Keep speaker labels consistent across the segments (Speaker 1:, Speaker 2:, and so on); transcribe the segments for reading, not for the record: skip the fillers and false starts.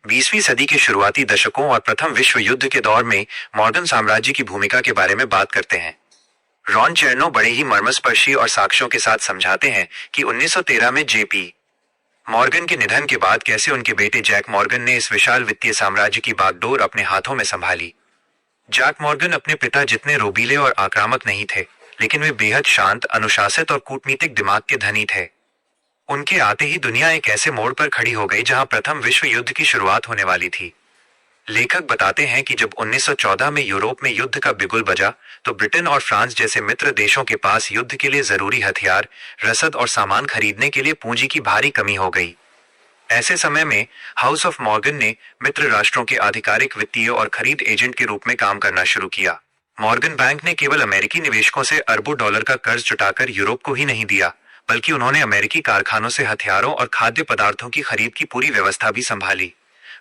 Speaker 1: 20वीं सदी के शुरुआती दशकों और प्रथम विश्व युद्ध के दौर में मॉर्गन साम्राज्य की भूमिका के बारे में बात करते हैं। रॉन चेर्नो बड़े ही मर्मस्पर्शी और साक्ष्यों के साथ समझाते हैं कि 1913 में जेपी मॉर्गन के निधन के बाद कैसे उनके बेटे जैक मॉर्गन ने इस विशाल वित्तीय साम्राज्य की बागडोर अपने हाथों में संभाली। जैक मॉर्गन अपने पिता जितने रोबीले और आक्रामक नहीं थे, लेकिन वे बेहद शांत, अनुशासित और कूटनीतिक दिमाग के धनी थे। उनके आते ही दुनिया एक ऐसे मोड़ पर खड़ी हो गई जहां प्रथम विश्व युद्ध की शुरुआत होने वाली थी। लेखक बताते हैं कि जब 1914 में यूरोप में युद्ध का बिगुल बजा, तो ब्रिटेन और फ्रांस जैसे मित्र देशों के पास युद्ध के लिए जरूरी हथियार, रसद और सामान खरीदने के लिए पूंजी की भारी कमी हो गई। ऐसे समय में हाउस ऑफ मॉर्गन ने मित्र राष्ट्रों के आधिकारिक वित्तीय और खरीद एजेंट के रूप में काम करना शुरू किया। मॉर्गन बैंक ने केवल अमेरिकी निवेशकों से अरबों डॉलर का कर्ज जुटाकर यूरोप को ही नहीं दिया, बल्कि उन्होंने अमेरिकी कारखानों से हथियारों और खाद्य पदार्थों की खरीद की पूरी व्यवस्था भी संभाली।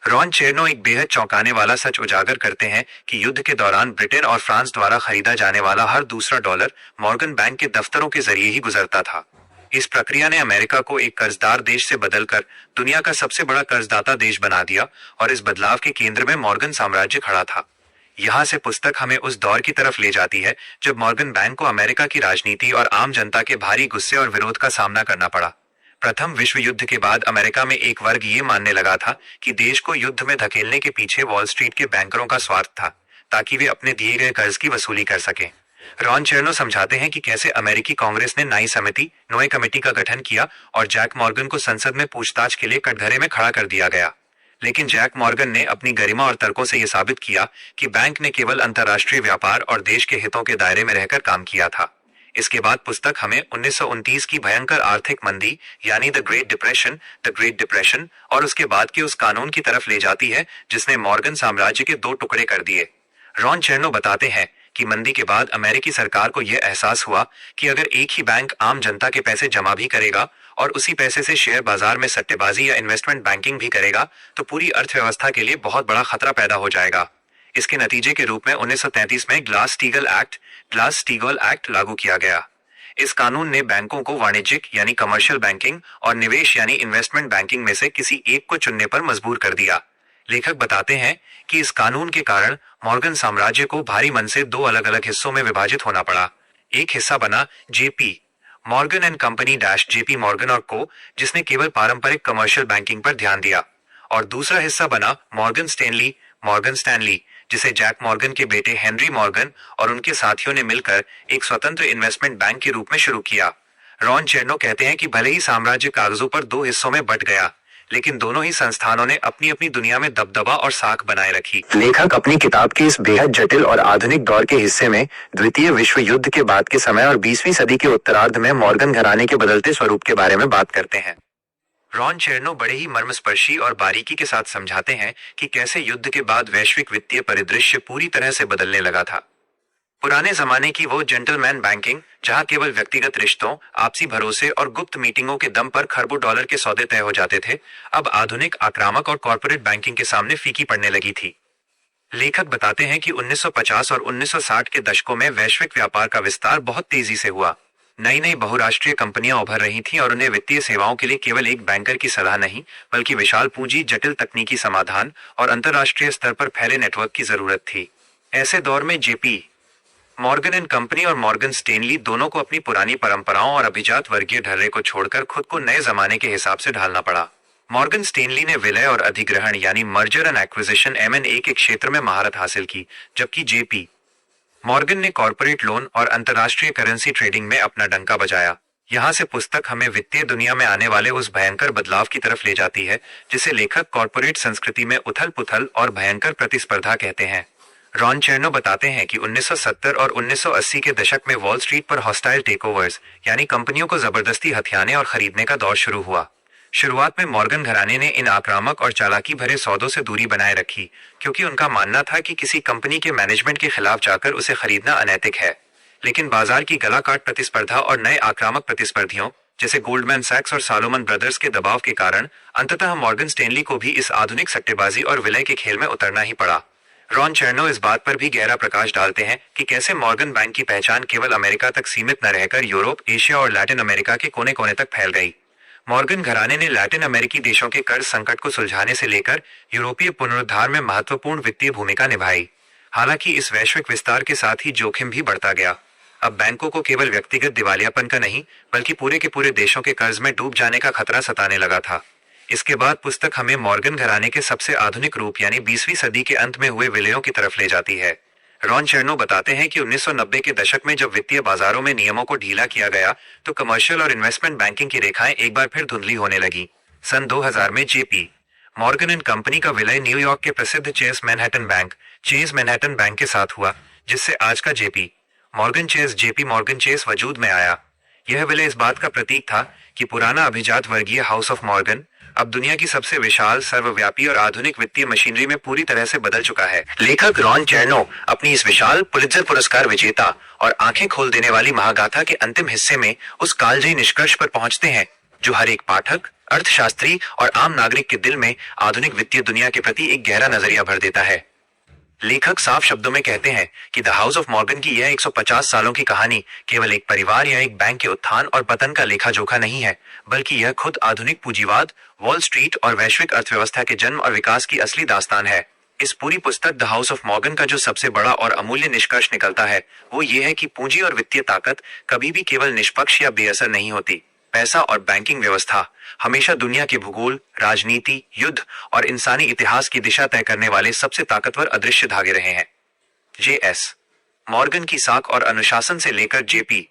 Speaker 1: रॉन चेर्नो एक बेहद चौंकाने वाला सच उजागर करते हैं कि युद्ध के दौरान ब्रिटेन और फ्रांस द्वारा खरीदा जाने वाला हर दूसरा डॉलर मॉर्गन बैंक के दफ्तरों के जरिए ही गुजरता था। इस प्रक्रिया ने अमेरिका को एक कर्जदार देश से बदलकर दुनिया का सबसे बड़ा कर्जदाता देश बना दिया, और इस बदलाव के केंद्र में मॉर्गन साम्राज्य खड़ा था। यहाँ से पुस्तक हमें उस दौर की तरफ ले जाती है जब मॉर्गन बैंक को अमेरिका की राजनीति और आम जनता के भारी गुस्से और विरोध का सामना करना पड़ा। प्रथम विश्व युद्ध के बाद अमेरिका में एक वर्ग ये मानने लगा था कि देश को युद्ध में धकेलने के पीछे वॉल स्ट्रीट के बैंकरों का स्वार्थ था, ताकि वे अपने दिए गए कर्ज की वसूली कर सकें। रॉन चेर्नो समझाते हैं कि कैसे अमेरिकी कांग्रेस ने नई समिति, नोए कमेटी का गठन किया और जैक मॉर्गन को संसद में पूछताछ के लिए कटघरे में खड़ा कर दिया गया। लेकिन जैक मॉर्गन ने अपनी गरिमा और तर्कों से यह साबित किया कि बैंक ने केवल अंतर्राष्ट्रीय व्यापार और देश के हितों के दायरे में रहकर काम किया था। इसके बाद पुस्तक हमें 1929 की भयंकर आर्थिक मंदी यानी द ग्रेट डिप्रेशन और उसके बाद के उस कानून की तरफ ले जाती है जिसने मॉर्गन साम्राज्य के दो टुकड़े कर दिए। रॉन चेर्नो बताते हैं कि मंदी के बाद अमेरिकी सरकार को यह एहसास हुआ कि अगर एक ही बैंक आम जनता के पैसे जमा भी करेगा और उसी पैसे से शेयर बाजार में सट्टेबाजी या इन्वेस्टमेंट बैंकिंग भी करेगा, तो पूरी अर्थव्यवस्था के लिए बहुत बड़ा खतरा पैदा हो जाएगा। इसके नतीजे के रूप में 1933 में ग्लास स्टीगल एक्ट लागू किया गया। इस कानून ने बैंकों को वाणिज्यिक यानी कमर्शियल बैंकिंग और निवेश यानी इन्वेस्टमेंट बैंकिंग में से किसी एक को चुनने पर मजबूर कर दिया। लेखक बताते हैं कि इस कानून के कारण मॉर्गन साम्राज्य को भारी मन से दो अलग अलग हिस्सों में विभाजित होना पड़ा। एक हिस्सा बना JP Morgan and company JP Morgan और को, जिसने केवल पारंपरिक कमर्शियल बैंकिंग पर ध्यान दिया, और दूसरा हिस्सा बना मॉर्गन स्टैनली, जिसे जैक मॉर्गन के बेटे हेनरी मॉर्गन और उनके साथियों ने मिलकर एक स्वतंत्र इन्वेस्टमेंट बैंक के रूप में शुरू किया। रॉन चेर्नो कहते हैं कि भले ही साम्राज्य कागजों पर दो हिस्सों में बंट गया, लेकिन दोनों ही संस्थानों ने अपनी अपनी दुनिया में दबदबा और साख बनाए रखी। लेखक अपनी किताब के इस बेहद जटिल और आधुनिक दौर के हिस्से में द्वितीय विश्व युद्ध के बाद के समय और 20वीं सदी के उत्तरार्ध में मॉर्गन घराने के बदलते स्वरूप के बारे में बात करते हैं। रॉन चेर्नो बड़े ही मर्मस्पर्शी और बारीकी के साथ समझाते हैं कि कैसे युद्ध के बाद वैश्विक वित्तीय परिदृश्य पूरी तरह से बदलने लगा था। पुराने जमाने की वो जेंटलमैन बैंकिंग, जहां केवल व्यक्तिगत रिश्तों, आपसी भरोसे और गुप्त मीटिंगों के दम पर खरबों डॉलर के सौदे तय हो जाते थे, अब आधुनिक, आक्रामक और कॉर्पोरेट बैंकिंग के सामने फीकी पड़ने लगी थी। लेखक बताते हैं कि 1950 और 1960 के दशकों में वैश्विक व्यापार का विस्तार बहुत तेजी से हुआ। नई नई बहुराष्ट्रीय कंपनियां उभर रही थीं और उन्हें वित्तीय सेवाओं के लिए केवल एक बैंकर की सलाह नहीं, बल्कि विशाल पूंजी, जटिल तकनीकी समाधान और अंतर्राष्ट्रीय स्तर पर फैले नेटवर्क की जरूरत थी। ऐसे दौर में जेपी मॉर्गन एंड कंपनी और मॉर्गन स्टेनली दोनों को अपनी पुरानी परंपराओं और अभिजात वर्गीय ढर्रे को छोड़कर खुद को नए जमाने के हिसाब से ढालना पड़ा। मॉर्गन स्टेनली ने विलय और अधिग्रहण यानी मर्जर एंड एक्विजिशन M&A के क्षेत्र में महारत हासिल की, जबकि जेपी मॉर्गन ने कॉर्पोरेट लोन और अंतर्राष्ट्रीय करेंसी ट्रेडिंग में अपना डंका बजाया। यहाँ से पुस्तक हमें वित्तीय दुनिया में आने वाले उस भयंकर बदलाव की तरफ ले जाती है जिसे लेखक कॉर्पोरेट संस्कृति में उथल पुथल और भयंकर प्रतिस्पर्धा कहते हैं। रॉन चेर्नो बताते हैं कि 1970 और 1980 के दशक में वॉल स्ट्रीट पर हॉस्टाइल टेकओवर्स यानी कंपनियों को जबरदस्ती हथियाने और खरीदने का दौर शुरू हुआ। शुरुआत में मॉर्गन घराने ने इन आक्रामक और चालाकी भरे सौदों से दूरी बनाए रखी, क्योंकि उनका मानना था कि किसी कंपनी के मैनेजमेंट के खिलाफ जाकर उसे खरीदना अनैतिक है। लेकिन बाजार की गलाकाट प्रतिस्पर्धा और नए आक्रामक प्रतिस्पर्धियों जैसे गोल्डमैन सैक्स और सालोमन ब्रदर्स के दबाव के कारण अंततः मॉर्गन स्टेनली को भी इस आधुनिक सट्टेबाजी और विलय के खेल में उतरना ही पड़ा। रॉन चेर्नो इस बात पर भी गहरा प्रकाश डालते हैं कि कैसे मॉर्गन बैंक की पहचान केवल अमेरिका तक सीमित न रहकर यूरोप, एशिया और लैटिन अमेरिका के कोने कोने तक फैल गई। मॉर्गन घराने ने लैटिन अमेरिकी देशों के कर्ज संकट को सुलझाने से लेकर यूरोपीय पुनरुद्धार में महत्वपूर्ण वित्तीय भूमिका निभाई। हालांकि इस वैश्विक विस्तार के साथ ही जोखिम भी बढ़ता गया। अब बैंकों को केवल व्यक्तिगत दिवालियापन का नहीं बल्कि पूरे के पूरे देशों के कर्ज में डूब जाने का खतरा सताने लगा था। इसके बाद पुस्तक हमें मॉर्गन घराने के सबसे आधुनिक रूप यानी 20वीं सदी के अंत में हुए विलयों की तरफ ले जाती है। रॉन चेर्नो बताते हैं कि 1990 के दशक में जब वित्तीय बाजारों में नियमों को ढीला किया गया तो कमर्शियल और इन्वेस्टमेंट बैंकिंग की रेखाएं एक बार फिर धुंधली होने लगी। सन 2000 में जेपी मॉर्गन एंड कंपनी का विलय न्यूयॉर्क के प्रसिद्ध चेस मैनहट्टन बैंक के साथ हुआ, जिससे आज का जेपी मॉर्गन चेस वजूद में आया। यह विलय इस बात का प्रतीक था कि पुराना अभिजात वर्गीय हाउस ऑफ मॉर्गन अब दुनिया की सबसे विशाल, सर्वव्यापी और आधुनिक वित्तीय मशीनरी में पूरी तरह से बदल चुका है। लेखक रॉन चेर्नो अपनी इस विशाल पुलित्जर पुरस्कार विजेता और आंखें खोल देने वाली महागाथा के अंतिम हिस्से में उस कालजयी निष्कर्ष पर पहुंचते हैं जो हर एक पाठक, अर्थशास्त्री और आम नागरिक के दिल में आधुनिक वित्तीय दुनिया के प्रति एक गहरा नजरिया भर देता है। लेखक साफ शब्दों में कहते हैं कि द हाउस ऑफ मॉर्गन की यह 150 सालों की कहानी केवल एक परिवार या एक बैंक के उत्थान और पतन का लेखा जोखा नहीं है, बल्कि यह खुद आधुनिक पूंजीवाद, वॉल स्ट्रीट और वैश्विक अर्थव्यवस्था के जन्म और विकास की असली दास्तान है। इस पूरी पुस्तक द हाउस ऑफ मॉर्गन का जो सबसे बड़ा और अमूल्य निष्कर्ष निकलता है वो ये है कि पूंजी और वित्तीय ताकत कभी भी केवल निष्पक्ष या बेअसर नहीं होती। पैसा और बैंकिंग व्यवस्था हमेशा दुनिया के भूगोल, राजनीति, युद्ध और इंसानी इतिहास की दिशा तय करने वाले सबसे ताकतवर अदृश्य धागे रहे हैं। जे.एस. मॉर्गन की साख और अनुशासन से लेकर जेपी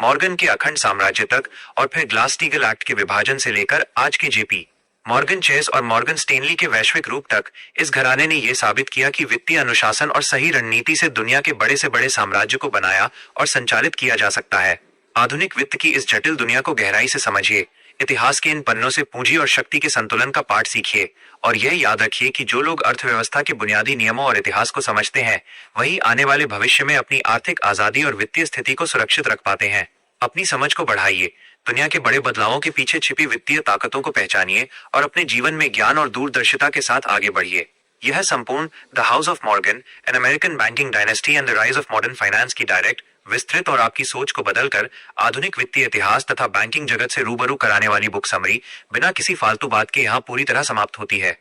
Speaker 1: मॉर्गन के अखंड साम्राज्य तक और फिर ग्लास-स्टीगल एक्ट के विभाजन से लेकर आज के जेपी मॉर्गन चेस और मॉर्गन स्टेनली के वैश्विक रूप तक, इस घराने ने यह साबित किया कि वित्तीय अनुशासन और सही रणनीति से दुनिया के बड़े से बड़े साम्राज्य को बनाया और संचालित किया जा सकता है। आधुनिक वित्त की इस जटिल दुनिया को गहराई से समझिए, इतिहास के इन पन्नों से पूंजी और शक्ति के संतुलन का पाठ सीखिए और यह याद रखिए कि जो लोग अर्थव्यवस्था के बुनियादी नियमों और इतिहास को समझते हैं वही आने वाले भविष्य में अपनी आर्थिक आजादी और वित्तीय स्थिति को सुरक्षित रख पाते हैं। अपनी समझ को बढ़ाइए, दुनिया के बड़े बदलावों के पीछे छिपी वित्तीय ताकतों को पहचानिए और अपने जीवन में ज्ञान और दूरदर्शिता के साथ आगे बढ़िए। यह संपूर्ण the house of Morgan, an American banking dynasty and the rise of modern finance की डायरेक्ट, विस्तृत और आपकी सोच को बदलकर आधुनिक वित्तीय इतिहास तथा बैंकिंग जगत से रूबरू कराने वाली बुक समरी बिना किसी फालतू बात के यहाँ पूरी तरह समाप्त होती है।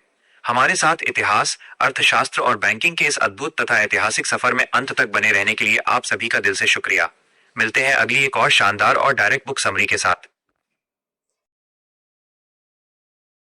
Speaker 1: हमारे साथ इतिहास, अर्थशास्त्र और बैंकिंग के इस अद्भुत तथा ऐतिहासिक सफर में अंत तक बने रहने के लिए आप सभी का दिल से शुक्रिया। मिलते हैं अगली एक और शानदार और डायरेक्ट बुक समरी के साथ।